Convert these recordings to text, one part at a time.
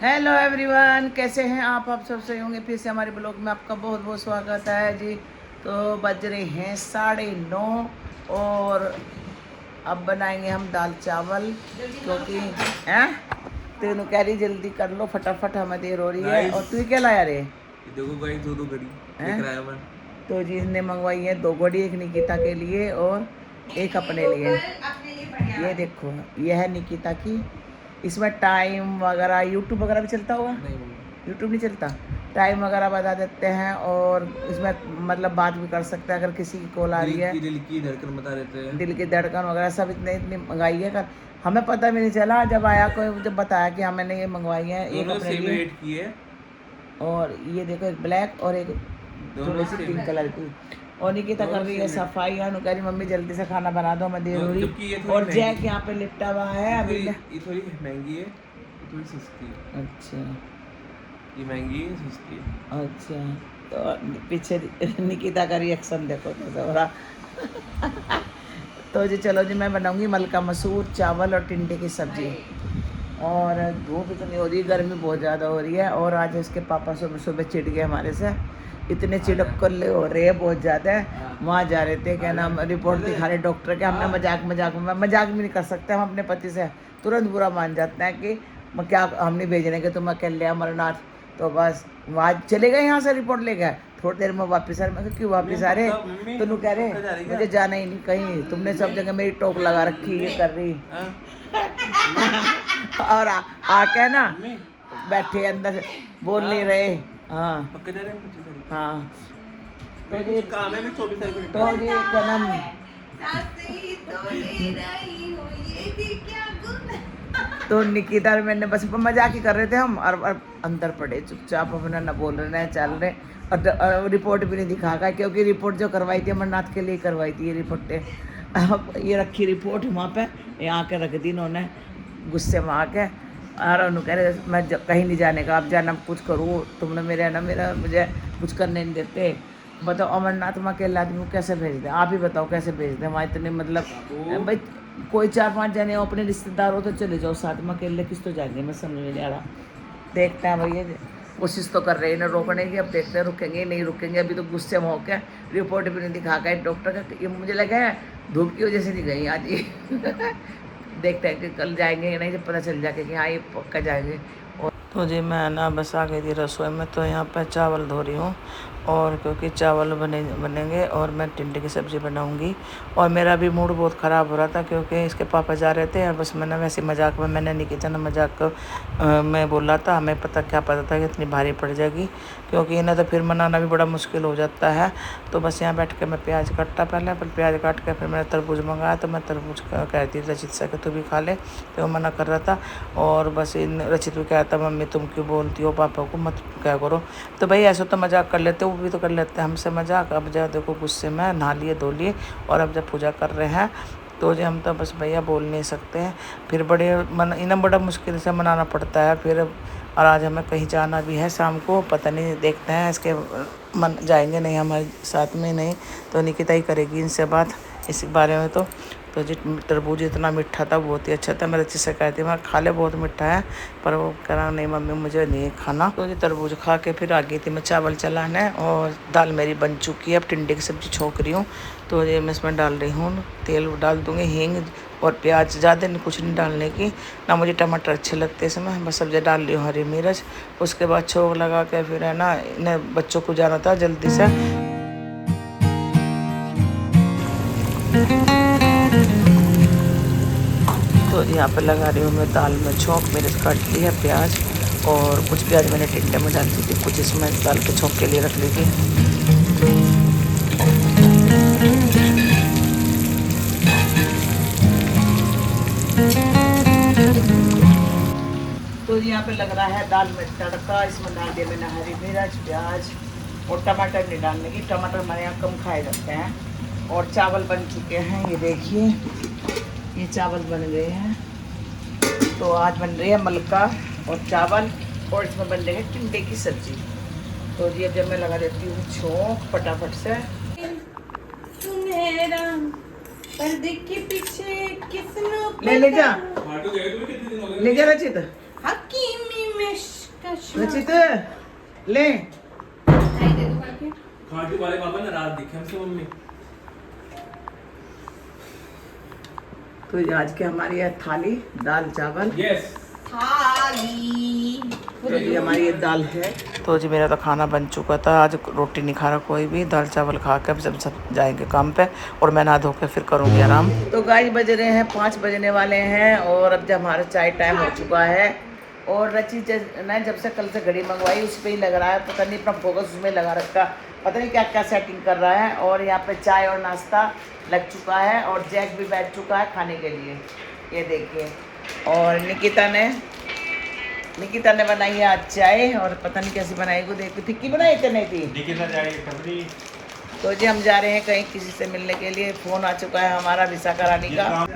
Hello everyone, कैसे हैं आप सब सही होंगे। फिर से हमारे ब्लॉग में आपका बहुत बहुत स्वागत है जी। तो बज रहे हैं 9:30 और अब बनाएंगे हम दाल चावल, क्योंकि हैं तेनू कह रही जल्दी कर लो फटाफट, हमें देर हो रही है। और तू क्या लाया रे? देखो गाइस, दो घड़ी हैं लेकर आया मैं। तो जी इसने मंगवाई है 2 घड़ी, एक निकिता के लिए और एक अपने लिए। ये देखो, ये है निकिता की। इसमें टाइम वगैरह यूट्यूब वगैरह भी चलता होगा। नहीं मम्मी, यूट्यूब नहीं चलता, टाइम वगैरह बता देते हैं और इसमें मतलब बात भी कर सकते हैं अगर किसी की कॉल आ रही है। दिल की धड़कन बता देते हैं। दिल की धड़कन वगैरह सब इतने इतनी मंगाई है। हमें पता भी नहीं चला, जब आया कोई जब बताया कि हाँ मैंने ये मंगवाई है एक दोनों अपने सेम लिए। रेट की है। और ये देखो, एक ब्लैक और एक दोनों थोड़ी सी सेम पिंक कलर की। और निकिता कर दोनों रही है सेम रेट। सफाई, अनु कह रही मम्मी जल्दी से खाना बना दो, हमें देर हो रही। जबकि ये थोड़ी और जैक महंगी, यहाँ पे लिपटा हुआ है अभी। ये थोड़ी महंगी है, ये थोड़ी सस्ती है। अच्छा ये महंगी है, सस्ती है। अच्छा, तो पीछे निकिता का रिएक्शन देखो कैसा हो रहा। तो जी चलो जी, मैं बनाऊंगी मलका मसूर चावल और टिंडे की सब्जी। और धूप इतनी हो रही है, गर्मी बहुत ज़्यादा हो रही है। और आज इसके पापा सुबह सुबह चिढ़ गए हमारे से, इतने चिड़क्कले हो रहे हैं बहुत ज़्यादा। वहाँ जा रहे थे, क्या नाम, रिपोर्ट दिखा रहे डॉक्टर के। हमने मजाक मजाक में, मजाक भी नहीं कर सकते हम अपने पति से, तुरंत बुरा मान जाते हैं कि क्या हम नहीं भेज रहे कि तुम अकेले अमरनाथ। तो बस वहाँ चले गए, यहाँ से रिपोर्ट ले गए। थोड़ी देर में वापस आ रहे। मैं कहा क्यों वापस आ रहे? तो नू कह रहे मुझे जाना ही नहीं कहीं, तुमने सब जगह मेरी टोक लगा रखी, ये कर रही। और आके ना बैठे अंदर बोल नहीं रहे। हाँ पक्का जा रहे हैं 25 तारीख। हाँ। तो मेरे ये कुछ काम है, मैं 24 तारीख को तो ये क्या नाम, तो निकिता और मैंने बस मजाक ही कर रहे थे हम। और अंदर पड़े चुपचाप, अपना न बोल रहे न चल रहे। और रिपोर्ट भी नहीं दिखा का, क्योंकि रिपोर्ट जो करवाई थी अमरनाथ के लिए करवाई थी ये रिपोर्टें। अब ये रखी रिपोर्ट वहाँ पे, यहाँ के रख दी इन्होंने गुस्से में आके। और उन्होंने कह रहे मैं कहीं नहीं जाने का, अब जाना कुछ करूँ, तुमने मेरे ना मेरा मुझे कुछ करने नहीं देते। बताओ अमरनाथ में अकेले आदमी को कैसे भेज दें? आप ही बताओ कैसे भेज दें वहाँ इतने, मतलब भाई कोई 4-5 जने हो अपने रिश्तेदार हो तो चले जाओ साथ में, अकेले किस तो जाएंगे, मैं समझ में नहीं आ रहा। देखते हैं भैया, कोशिश तो कर रहे हैं ना रोकने की, अब देखते हैं रुकेंगे नहीं रुकेंगे। अभी तो गुस्से में होकर रिपोर्ट भी नहीं दिखा गए डॉक्टर का। ये मुझे लगा है धूप की वजह से नहीं गई आज ये। देखते हैं कि कल जाएंगे या नहीं, जब पता चल जाएगा कि हाँ ये पक्का जाएंगे। और तो जी मैं ना बस आ गई थी रसोई में, तो यहाँ पर चावल धो रही हूँ। और क्योंकि चावल बनेंगे और मैं टिंडे की सब्ज़ी बनाऊंगी। और मेरा भी मूड बहुत ख़राब हो रहा था, क्योंकि इसके पापा जा रहे थे। और बस मैंने वैसे मजाक में, मैंने नहीं किया ना मजाक मैं बोला था, हमें क्या पता था कि इतनी भारी पड़ जाएगी, क्योंकि इन्हें तो फिर मनाना भी बड़ा मुश्किल हो जाता है। तो बस यहाँ बैठ के मैं प्याज काटता, पहले फिर प्याज काट के फिर मैंने तरबूज मंगाया। तो मैं तरबूज कहती रचित से कि तू भी खा ले, तो वो मना कर रहा था। और बस इन रचित भी कहता मम्मी तुम क्यों बोलती हो पापा को, मत क्या करो। तो भाई ऐसा तो मजाक कर लेते, वो भी तो कर लेते हैं हमसे मजाक। अब जब देखो गुस्से में नहा लिए धो लिए, और अब जब पूजा कर रहे हैं तो जो हम तो बस भैया बोल नहीं सकते हैं। फिर इन्हें बड़ा मुश्किल से मनाना पड़ता है फिर। और आज हमें कहीं जाना भी है शाम को, पता नहीं देखते हैं इसके मन जाएंगे नहीं हमारे साथ में, नहीं तो निकिता ही करेगी इनसे बात इस बारे में। तो जी तरबूज इतना मीठा था, बहुत ही अच्छा था। मेरे अच्छे से कहती मैं खा ले, बहुत मीठा है, पर वो कह रहा नहीं मम्मी मुझे नहीं खाना। तो जी तरबूज खा के फिर आ गई थी मैं चावल चलाने। और दाल मेरी बन चुकी है, अब टिंडे की सब्ज़ी छोंक रही हूँ। तो ये मैं इसमें डाल रही हूँ तेल, डाल दूँगी हींग और प्याज, ज़्यादा नहीं कुछ नहीं डालने की ना, मुझे टमाटर अच्छे लगते इसमें। बस सब्ज़ी डाल रही हूँ हरी मिर्च। उसके बाद छोंक लगा के फिर है ना, इन्हें बच्चों को जाना था जल्दी से। तो यहाँ पे लगा रही हूँ मैं दाल में छोंक, मिर्च काट ली है, प्याज और कुछ प्याज मैंने टिंडे में डाल दी थी, कुछ इसमें डाल के छोंक के लिए रख ली थी। तो यहाँ पे लग रहा है दाल में तड़का, इसमें डाल दिया मैंने हरी मिर्च प्याज और टमाटर नहीं डालने की, टमाटर हमारे यहाँ कम खाए जाते हैं। और चावल बन चुके हैं, ये देखिए ये चावल बन गए हैं। तो आज बन रही है मलका और चावल, और इसमें बन रही है टिंडे की सब्जी। तो जी अब जब मैं लगा देती हूँ छोंक फटाफट से। सुनहरा पर्दे के पीछे किसने ले जा, ले जा रचित हकीमी में रचित ले खाटू वाले पापा ना रात दिखे हमसे मम्मी। तो ये आज की हमारी है थाली, दाल चावल। यस तो ये हमारी ये दाल है। तो जी मेरा तो खाना बन चुका था। आज रोटी नहीं खा रहा कोई भी, दाल चावल खा के अब सब जाएंगे काम पे और मैं नहा धो के फिर करूँगी आराम। तो गाइस बज रहे हैं 5 बजने वाले हैं और अब जब हमारा चाय टाइम हो चुका है। और रची ने जब से कल से घड़ी मंगवाई उस पर ही लग रहा है, पता नहीं अपना फोकस उसमें लगा रखा, पता नहीं क्या क्या सेटिंग कर रहा है। और यहाँ पे चाय और नाश्ता लग चुका है और जैक भी बैठ चुका है खाने के लिए, ये देखिए। और निकिता ने बनाई है आज चाय और पता नहीं कैसी बनाई को देखो, फिक्की बनाई कि नहीं थी। तो जी हम जा रहे हैं कहीं किसी से मिलने के लिए, फ़ोन आ चुका है हमारा विशाखा रानी का।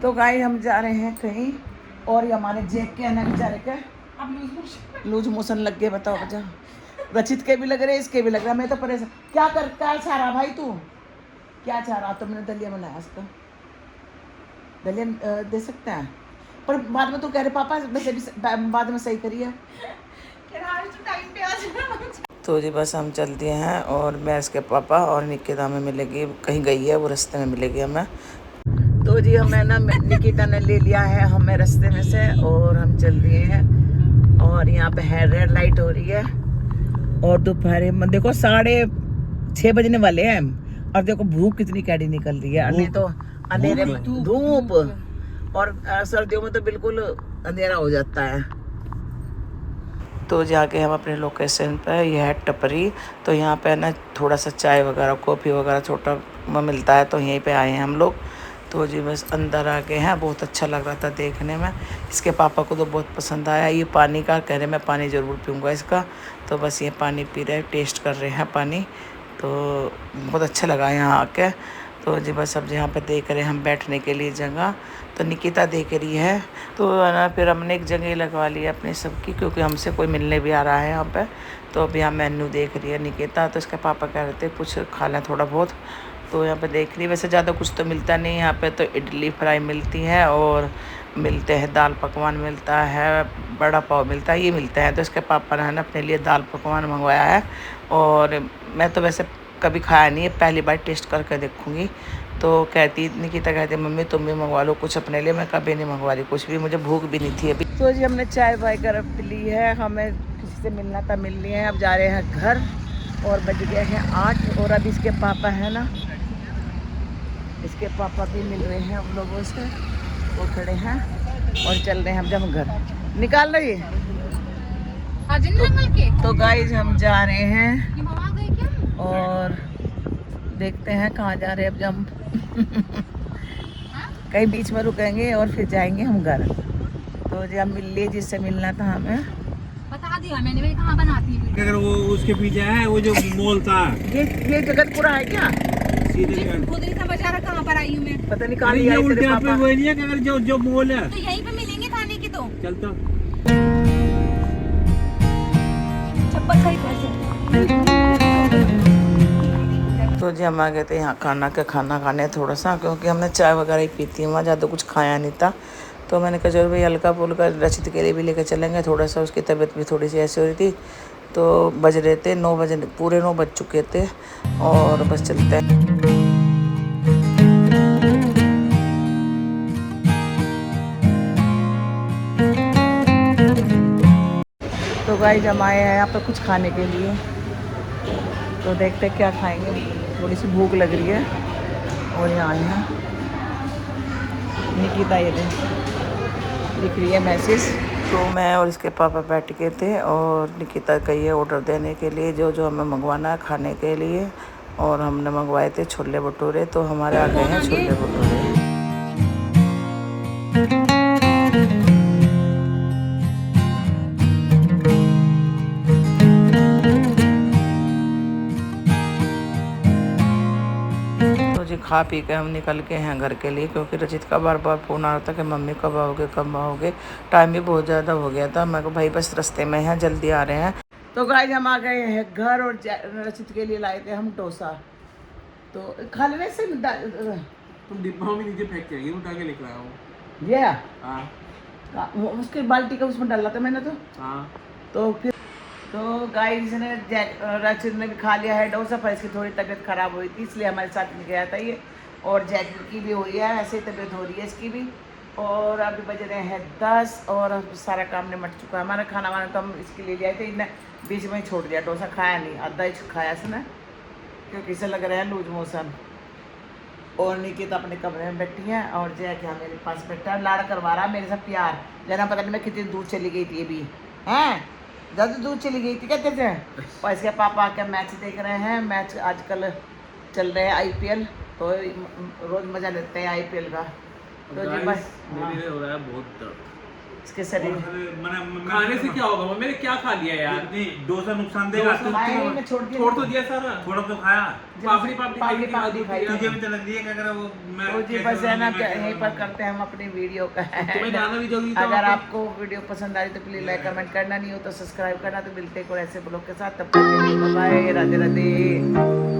तो गाइस हम जा रहे हैं कहीं और ये हमारे जैक के है ना बेचारे के लूज मोशन लग गए। बताओ बचा, रचित के भी लग रहे इसके भी लग रहा। मैं तो परेशान, क्या चाह रहा भाई तू, क्या चाह रहा। तो मैंने दलिया बनाया इसका, दलिया दे सकते हैं पर बाद में तो कह रहे पापा वैसे भी बाद में सही करिए। तो जी बस हम चल दिए हैं और मैं इसके पापा और निकिता में मिलेगी, कहीं गई है वो रास्ते में मिलेगी हमें। तो जी हमें ना निकिता ने ले लिया है हमें रास्ते में से और हम चल दिए हैं। और यहाँ पे है रेड लाइट हो रही है और दोपहर में देखो 6:30 बजने वाले हैं और देखो धूप कितनी कैडी निकल रही है। नहीं तो अंधेरे में धूप और सर्दियों में तो बिल्कुल अंधेरा हो जाता है। तो जाके हम अपने लोकेशन पे, यह है टपरी। तो यहाँ पे ना थोड़ा सा चाय वगैरह कॉफ़ी वगैरह छोटा में मिलता है, तो यहीं पे आए हैं हम लोग। तो जी बस अंदर आ गए हैं, बहुत अच्छा लग रहा था देखने में। इसके पापा को तो बहुत पसंद आया ये पानी का, कह रहे मैं पानी ज़रूर पीऊँगा इसका। तो बस ये पानी पी रहे, टेस्ट कर रहे हैं पानी, तो बहुत अच्छा लगा यहाँ आके। तो जी बस अब यहाँ पे देख रहे हैं हम बैठने के लिए जगह, तो निकिता देख रही है। तो ना फिर हमने एक जगह लगवा ली है अपने सबकी, क्योंकि हमसे कोई मिलने भी आ रहा है यहाँ पे। तो अब यहाँ मेन्यू देख रही है निकिता, तो इसके पापा कह रहे थे कुछ खा लें थोड़ा बहुत, तो यहाँ पे देख रही है। वैसे ज़्यादा कुछ तो मिलता नहीं यहाँ पे, तो इडली फ्राई मिलती है और मिलते हैं दाल पकवान मिलता है, बड़ा पाव मिलता है, ये मिलते हैं। तो इसके पापा ने ना अपने लिए दाल पकवान मंगवाया है और मैं तो वैसे कभी खाया नहीं है, पहली बार टेस्ट करके देखूँगी। तो निकिता कहती मम्मी तुम भी मंगवा लो कुछ अपने लिए, मैं कभी नहीं मंगवा रही कुछ भी, मुझे भूख भी नहीं थी अभी। तो जी हमने चाय वाय कर ली है, हमें किसी से मिलना था मिल लिए हैं, अब जा रहे हैं घर और बज गए हैं 8। और अब इसके पापा है ना, इसके पापा भी मिल रहे हैं हम लोगों से, वो खड़े हैं और चल रहे हैं हम जब घर निकाल रही है। तो गाइज हम जा रहे हैं और देखते हैं कहाँ जा रहे हैं अब हम कहीं बीच में रुकेंगे और फिर जाएंगे हम घर। तो जब मिल लिए जिससे मिलना था हमें बता दिया मैंने, भाई कहाँ बनाती है। अगर वो उसके पीछे है वो जो मॉल था, ये जगतपुरा है क्या? खुद ही समझ आ रहा कहाँ पर आई हूँ मैं, पता नहीं कहाँ आई तेरे पापा। वो नहीं है कि अगर जो मॉल है तो यहीं पे मिलेंगे खाने की। तो चलता चप्पल सही पैसे। तो जी हम आ गए थे यहाँ खाना खाने थोड़ा सा, क्योंकि हमने चाय वगैरह ही पी थी, वहाँ ज़्यादा कुछ खाया नहीं था। तो मैंने कहा चलो भाई हल्का फुल्का रचित के लिए भी लेकर चलेंगे, थोड़ा सा उसकी तबीयत भी थोड़ी सी ऐसी हो रही थी। तो बज रहे थे 9 बजे, पूरे 9 बज चुके थे और बस चलते हैं। तो गाइस हम आए हैं यहाँ पे कुछ खाने के लिए, तो देखते हैं क्या खाएंगे, थोड़ी सी भूख लग रही है। और यहाँ आए हैं निकिता, ये लिख रही है मैसेज। तो मैं और इसके पापा बैठ गए थे और निकिता कही है ऑर्डर देने के लिए जो जो हमें मंगवाना है खाने के लिए, और हमने मंगवाए थे छोले भटूरे। तो हमारे आ गए हैं छोले भटूरे। जी खा पी के हम निकल के हैं घर के लिए, क्योंकि रचित का बार बार फ़ोन आ रहा था कि मम्मी कब आओगे कब आओगे। टाइम भी बहुत ज़्यादा हो गया था, मैं को भाई बस रास्ते में हैं जल्दी आ रहे हैं। तो गाइस हम आ गए हैं घर और रचित के लिए लाए थे हम डोसा, तो खा लेने से तुम डिब्बा में नीचे फेंक के आएगी, उठा के लेकर आया हूँ। ये हाँ उसके बाल्टी का उसमें डाला था मैंने। तो हाँ तो फिर तो गाइस ने रचित ने भी खा लिया है डोसा, पर इसकी थोड़ी तबीयत खराब हुई थी इसलिए हमारे साथ में गया था ये। और जैकलिन की भी हुई है, ऐसे तबीयत हो रही है इसकी भी। और अभी बज रहे हैं 10 और सारा काम निमट चुका है हमारा। खाना वाना तो हम इसके लिए ले आए थे, इन्हें बीच में ही छोड़ दिया, डोसा खाया नहीं, आधा ही खाया इसने क्योंकि इसे लग रहा है लूज मोशन। और निकिता अपने कमरे में बैठी है और जय क्या मेरे पास बैठा है, लाड़ करवा रहा है मेरे साथ प्यार। जना पता नहीं मैं कितनी दूर चली गई थी अभी, हैं ज़्यादा दूर चली गई थी क्या तेरे से। और इसके पापा आके मैच देख रहे हैं, मैच आजकल चल रहे हैं IPL, तो रोज़ मज़ा लेते हैं IPL का। तो जी बस मेरे हो रहा है बहुत दर्द। इसके शरीर खाने से क्या होगा? मैंने क्या खा लिया यार? नहीं डोसा नुकसान देगा। खाया नहीं, मैं छोड़ दिया। छोड़ तो दिया सारा। थोड़ा तो खाया। पापड़ी खाई थी, आधी खाई थी। तुझे भी तो लग रही है क्या करा वो मैं तो जी बस है ना, यहीं पर करते हैं हम अपनी वीडियो का। तुम्हें जाना भी जरूरी था। अगर आपको वीडियो पसंद आई तो प्लीज लाइक कमेंट करना, नहीं हो तो सब्सक्राइब करना। तो मिलते हैं कोई ऐसे ब्लॉग के साथ, तब तक के लिए बाय बाय, राधे राधे।